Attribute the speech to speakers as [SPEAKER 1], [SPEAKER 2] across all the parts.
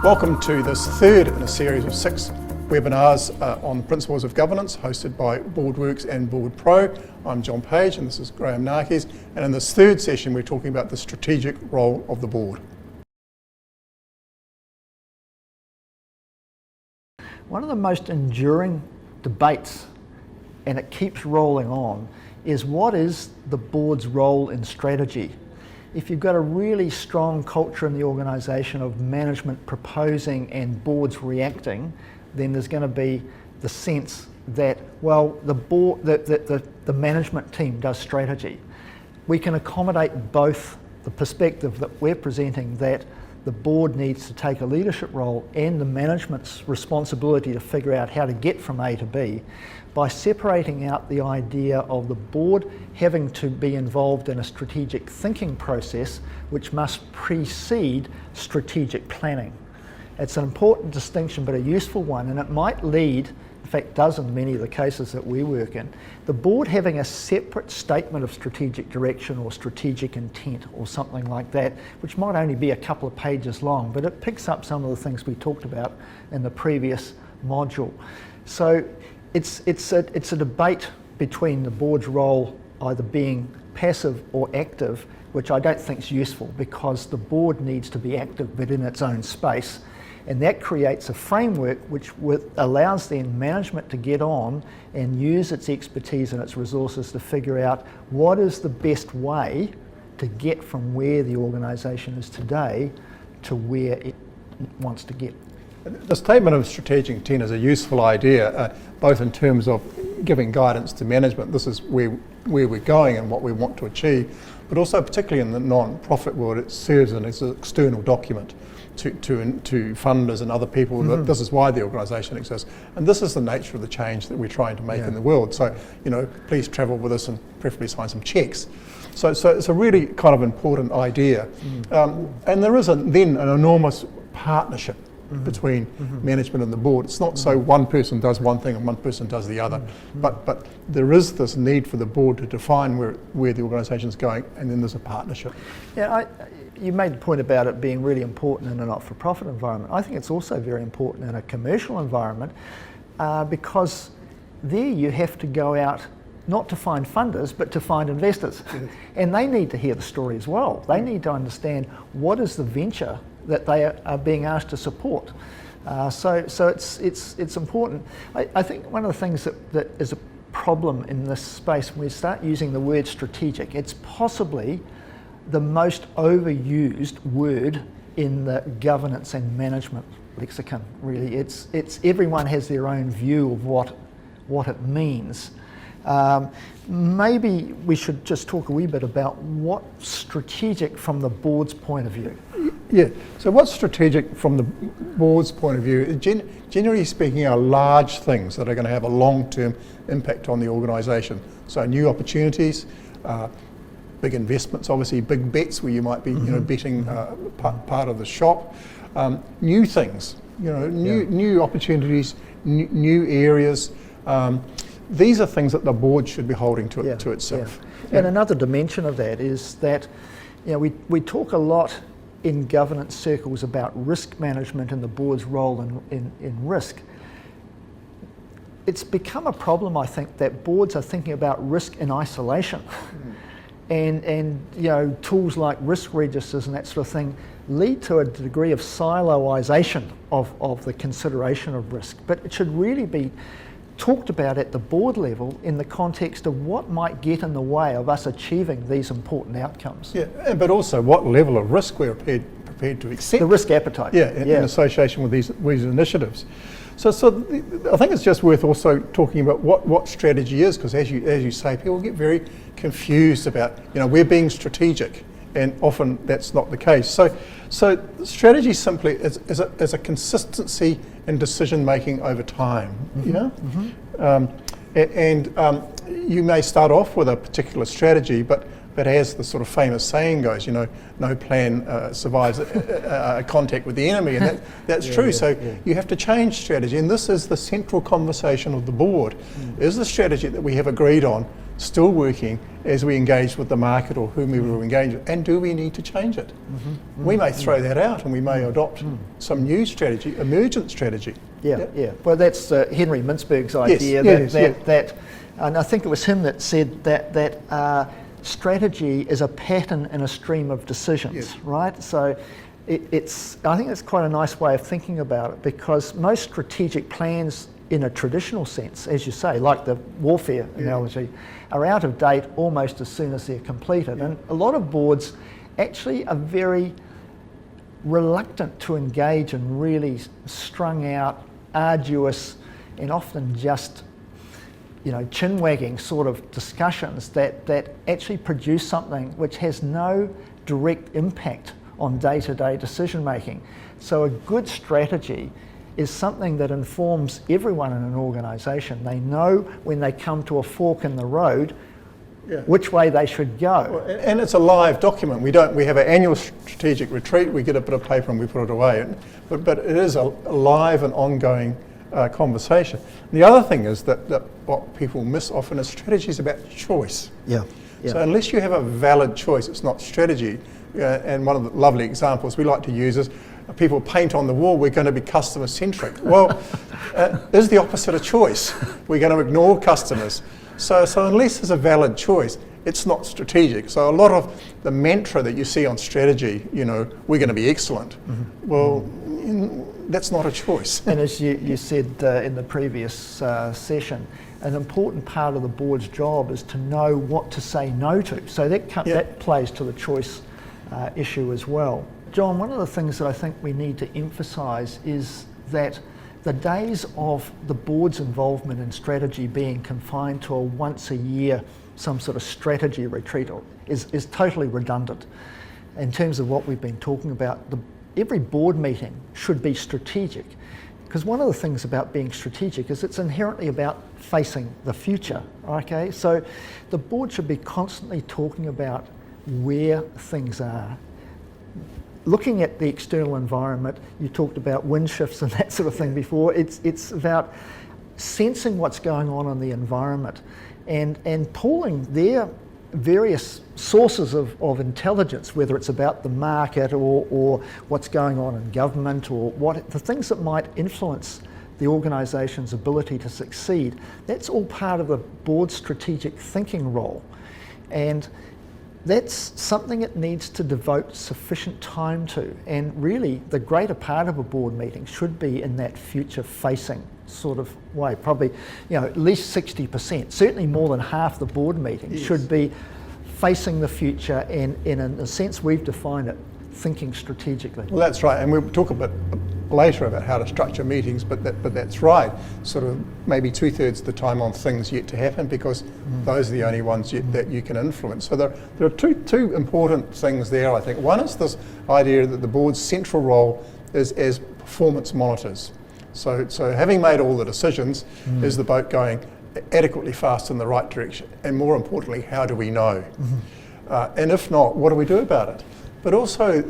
[SPEAKER 1] Welcome to this third in a series of 6 webinars on the principles of governance hosted by BoardWorks and Board Pro. I'm John Page and this is Graham Narkes, and in this third session we're talking about the strategic role of the board.
[SPEAKER 2] One of the most enduring debates, and it keeps rolling on, is what is the board's role in strategy? If you've got a really strong culture in the organisation of management proposing and boards reacting, then there's going to be the sense that, well, the management team does strategy. We can accommodate both the perspective that we're presenting, that the board needs to take a leadership role, and the management's responsibility to figure out how to get from A to B, by separating out the idea of the board having to be involved in a strategic thinking process which must precede strategic planning. It's an important distinction, but a useful one, and it might lead, in fact does in many of the cases that we work in, the board having a separate statement of strategic direction or strategic intent or something like that, which might only be a couple of pages long, but it picks up some of the things we talked about in the previous module. So it's a debate between the board's role either being passive or active, which I don't think is useful, because the board needs to be active but in its own space. And that creates a framework which allows then management to get on and use its expertise and its resources to figure out what is the best way to get from where the organisation is today to where it wants to get.
[SPEAKER 1] The statement of strategic intent is a useful idea, both in terms of giving guidance to management. This is where we're going and what we want to achieve, but also particularly in the non-profit world, it serves as an external document to funders and other people that this is why the organisation exists, and this is the nature of the change that we're trying to make in the world. So, you know, please travel with us and preferably sign some cheques. So it's a really kind of important idea, and there is then an enormous partnership between management and the board. It's not so one person does one thing and one person does the other, but there is this need for the board to define where the organisation's going, and then there's a partnership.
[SPEAKER 2] Yeah, you made the point about it being really important in a not-for-profit environment. I think it's also very important in a commercial environment, because there you have to go out not to find funders, but to find investors. And they need to hear the story as well. They need to understand what is the venture that they are being asked to support. So it's important. I think one of the things that is a problem in this space, when we start using the word strategic, it's possibly the most overused word in the governance and management lexicon, really. It's everyone has their own view of what it means. Maybe we should just talk a wee bit about what's strategic from the board's point of view.
[SPEAKER 1] Yeah, so what's strategic from the board's point of view, generally speaking, are large things that are going to have a long-term impact on the organisation. So new opportunities, big investments, obviously big bets where you might be betting part of the shop, new things, new opportunities, new areas. These are things that the board should be holding to itself.
[SPEAKER 2] Yeah. And another dimension of that is that we talk a lot in governance circles about risk management and the board's role in risk. It's become a problem, I think, that boards are thinking about risk in isolation. And tools like risk registers and that sort of thing lead to a degree of siloisation of the consideration of risk. But it should really be talked about at the board level in the context of what might get in the way of us achieving these important outcomes.
[SPEAKER 1] Yeah, but also what level of risk we're prepared to accept.
[SPEAKER 2] The risk appetite.
[SPEAKER 1] Yeah, in association with these initiatives. So I think it's just worth also talking about what strategy is, because as you say, people get very confused about, we're being strategic, and often that's not the case. So strategy simply is a consistency in decision making over time. You may start off with a particular strategy, but as the sort of famous saying goes, no plan survives contact with the enemy, and that's true. You have to change strategy, and this is the central conversation of the board. Is the strategy that we have agreed on still working as we engage with the market or whom we will engage with, and do we need to change it? We may throw that out and we may adopt some new strategy, emergent strategy.
[SPEAKER 2] Yeah. Well, that's Henry Mintzberg's idea. That and I think it was him that said that strategy is a pattern in a stream of decisions, right? So I think it's quite a nice way of thinking about it, because most strategic plans in a traditional sense, as you say, like the warfare analogy, are out of date almost as soon as they're completed. And a lot of boards actually are very reluctant to engage in really strung out, arduous, and often just chin-wagging sort of discussions that actually produce something which has no direct impact on day-to-day decision making. So a good strategy is something that informs everyone in an organisation. They know when they come to a fork in the road which way they should go.
[SPEAKER 1] And it's a live document. We have an annual strategic retreat, we get a bit of paper and we put it away. But it is a live and ongoing conversation. The other thing is that what people miss often is strategy is about choice. So unless you have a valid choice, it's not strategy. And one of the lovely examples we like to use is people paint on the wall, we're going to be customer centric. Well, is the opposite of choice. We're going to ignore customers. So unless there's a valid choice, it's not strategic. So a lot of the mantra that you see on strategy, we're going to be excellent. Well, that's not a choice.
[SPEAKER 2] And as you said in the previous session, an important part of the board's job is to know what to say no to. So that plays to the choice issue as well. John, one of the things that I think we need to emphasise is that the days of the board's involvement in strategy being confined to a once a year, some sort of strategy retreat is totally redundant. In terms of what we've been talking about, every board meeting should be strategic, because one of the things about being strategic is it's inherently about facing the future, okay? So the board should be constantly talking about where things are. Looking at the external environment, you talked about wind shifts and that sort of thing before. It's about sensing what's going on in the environment and pooling their various sources of intelligence, whether it's about the market or what's going on in government or the things that might influence the organisation's ability to succeed. That's all part of the board's strategic thinking role. And that's something it needs to devote sufficient time to. And really, the greater part of a board meeting should be in that future-facing sort of way. Probably, at least 60%, certainly more than half the board meeting should be facing the future and in a sense we've defined it, thinking strategically.
[SPEAKER 1] Well, that's right, and we'll talk a bit later about how to structure meetings, but that's right. Sort of maybe 2/3 of the time on things yet to happen, because those are the only ones that you can influence. So there are two important things there, I think. One is this idea that the board's central role is as performance monitors. So having made all the decisions, is the boat going adequately fast in the right direction? And more importantly, how do we know? And if not, what do we do about it? But also,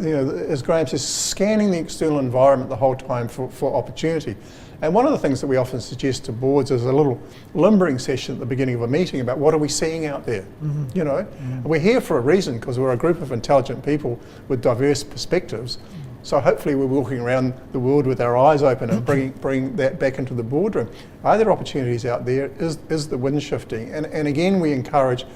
[SPEAKER 1] as Graham says, scanning the external environment the whole time for opportunity. And one of the things that we often suggest to boards is a little limbering session at the beginning of a meeting about what are we seeing out there. We're here for a reason, because we're a group of intelligent people with diverse perspectives. So hopefully we're walking around the world with our eyes open and bring that back into the boardroom. Are there opportunities out there? Is the wind shifting? And again, we encourage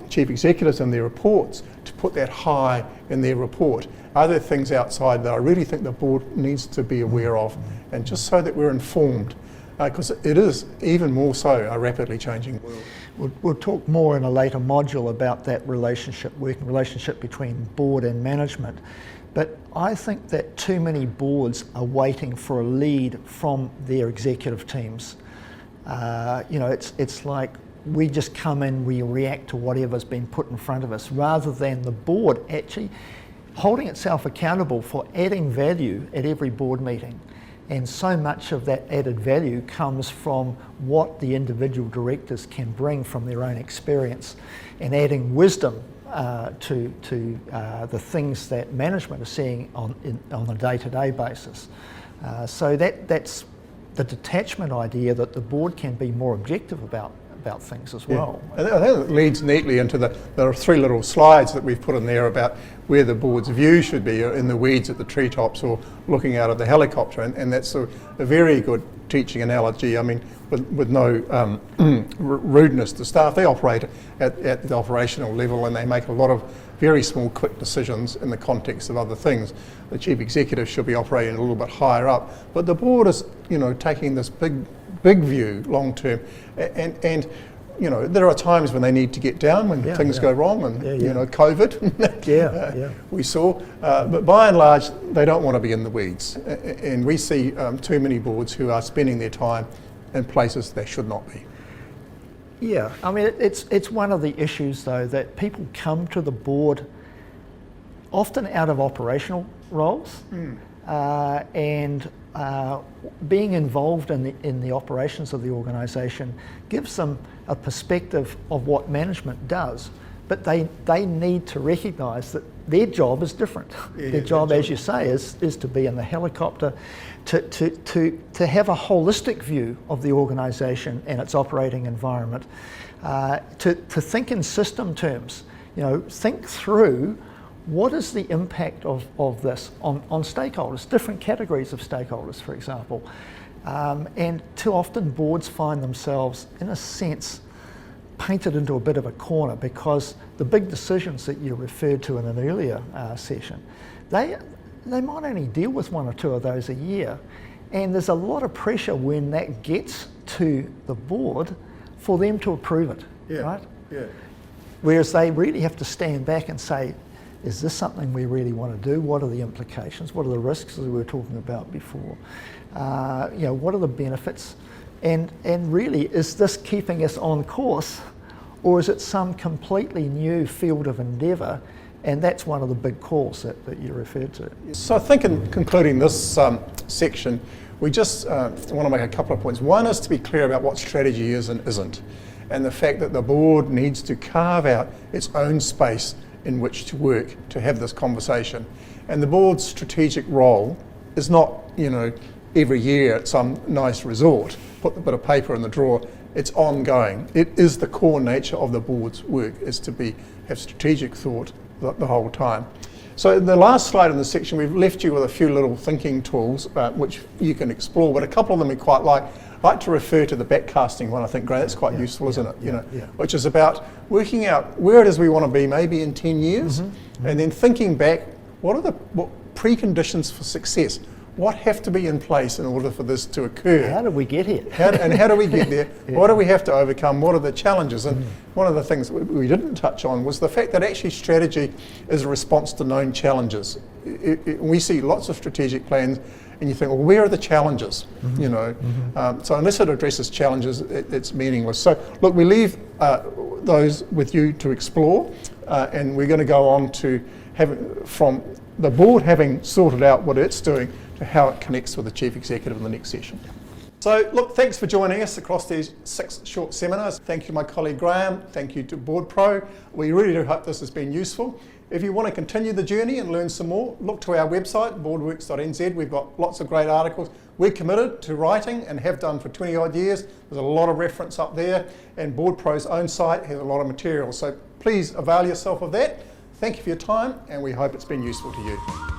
[SPEAKER 1] chief executives in their reports to put that high in their report. Are there things outside that I really think the board needs to be aware of? And just so that we're informed, because it is even more so a rapidly changing world.
[SPEAKER 2] We'll talk more in a later module about that working relationship between board and management. But I think that too many boards are waiting for a lead from their executive teams. It's like we just come in, we react to whatever's been put in front of us, rather than the board actually holding itself accountable for adding value at every board meeting. And so much of that added value comes from what the individual directors can bring from their own experience, and adding wisdom to the things that management are seeing on a day-to-day basis. So that's the detachment idea, that the board can be more objective about about things as
[SPEAKER 1] Yeah.
[SPEAKER 2] well.
[SPEAKER 1] I think it leads neatly into there are 3 little slides that we've put in there about where the board's view should be, in the weeds at the treetops or looking out of the helicopter, and that's a very good teaching analogy. I mean, with no rudeness to staff, they operate at the operational level and they make a lot of very small, quick decisions in the context of other things. The chief executive should be operating a little bit higher up, but the board is, taking this big view, long term, and there are times when they need to get down when things go wrong, and COVID, we saw. But by and large, they don't want to be in the weeds, and we see too many boards who are spending their time in places they should not be.
[SPEAKER 2] Yeah, I mean, it's one of the issues though that people come to the board often out of operational roles, and being involved in the operations of the organisation gives them a perspective of what management does, but they need to recognise that their job is different. Their job, as you say, is to be in the helicopter, to have a holistic view of the organisation and its operating environment, to think in system terms, think through what is the impact of this on stakeholders, different categories of stakeholders, for example. And too often boards find themselves, in a sense, painted into a bit of a corner because the big decisions that you referred to in an earlier session, they might only deal with 1 or 2 of those a year. And there's a lot of pressure when that gets to the board for them to approve it, right? Yeah. Whereas they really have to stand back and say, is this something we really want to do? What are the implications? What are the risks, as we were talking about before? What are the benefits? And really, is this keeping us on course, or is it some completely new field of endeavour? And that's one of the big calls that you referred to.
[SPEAKER 1] So I think in concluding this section, we just want to make a couple of points. One is to be clear about what strategy is and isn't, and the fact that the board needs to carve out its own space in which to work to have this conversation. And the board's strategic role is not, every year at some nice resort, put the bit of paper in the drawer. It's ongoing. It is the core nature of the board's work, is to have strategic thought the whole time. So in the last slide in this section, we've left you with a few little thinking tools which you can explore, but a couple of them we quite like. I like to refer to the backcasting one. I think, Graham, that's quite useful, isn't it? Which is about working out where it is we want to be maybe in 10 years, and then thinking back, what are the preconditions for success? What have to be in place in order for this to occur?
[SPEAKER 2] How did we get here?
[SPEAKER 1] How do we get there? What do we have to overcome? What are the challenges? And one of the things that we didn't touch on was the fact that actually strategy is a response to known challenges. We see lots of strategic plans and you think, well, where are the challenges? So unless it addresses challenges, it's meaningless. So look, we leave those with you to explore, and we're going to go on to from the board having sorted out what it's doing to how it connects with the chief executive in the next session. So look, thanks for joining us across these 6 short seminars. Thank you to my colleague Graham. Thank you to Board Pro. We really do hope this has been useful. If you want to continue the journey and learn some more, look to our website, boardworks.nz. We've got lots of great articles. We're committed to writing and have done for 20 odd years. There's a lot of reference up there, and Board Pro's own site has a lot of material. So please avail yourself of that. Thank you for your time, and we hope it's been useful to you.